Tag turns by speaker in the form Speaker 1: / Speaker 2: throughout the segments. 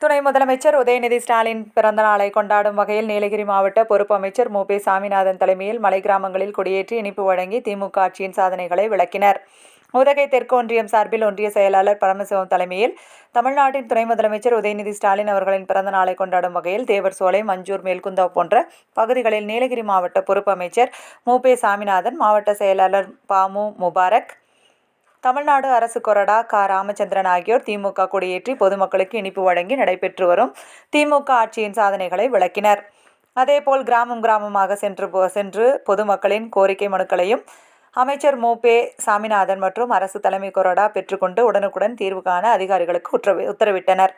Speaker 1: துணை முதலமைச்சர் உதயநிதி ஸ்டாலின் பிறந்த நாளை கொண்டாடும் வகையில் நீலகிரி மாவட்ட பொறுப்பு அமைச்சர் மு. சாமிநாதன் தலைமையில் மலை கிராமங்களில் கொடியேற்றி இனிப்பு வழங்கி திமுக ஆட்சியின் சாதனைகளை விளக்கினர். உதகை தெற்கு ஒன்றியம் சார்பில் ஒன்றிய செயலாளர் பரமசிவம் தலைமையில் தமிழ்நாட்டின் துணை முதலமைச்சர் உதயநிதி ஸ்டாலின் அவர்களின் பிறந்த நாளை கொண்டாடும் வகையில் தேவர்சோலை, மஞ்சூர், மேல்குந்தா போன்ற பகுதிகளில் நீலகிரி மாவட்ட பொறுப்பு அமைச்சர் மு. சாமிநாதன், மாவட்ட செயலாளர் பாமு முபாரக், தமிழ்நாடு அரசு கொறடா கா. ராமச்சந்திரன் ஆகியோர் திமுக கொடியேற்றி பொதுமக்களுக்கு இனிப்பு வழங்கி நடைபெற்று வரும் திமுக ஆட்சியின் சாதனைகளை விளக்கினர். அதேபோல் கிராமம் கிராமமாக சென்று பொதுமக்களின் கோரிக்கை மனுக்களையும் அமைச்சர் மு. சாமிநாதன் மற்றும் அரசு தலைமை கொறடா பெற்றுக்கொண்டு உடனுக்குடன் தீர்வு காண அதிகாரிகளுக்கு உத்தரவிட்டனர்.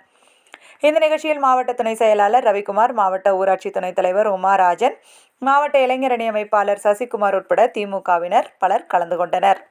Speaker 1: இந்த நிகழ்ச்சியில் மாவட்ட துணை செயலாளர் ரவிக்குமார், மாவட்ட ஊராட்சி துணைத் தலைவர் உமாராஜன், மாவட்ட இளைஞரணி அமைப்பாளர் சசிகுமார் உட்பட திமுகவினர் பலர் கலந்து கொண்டனர்.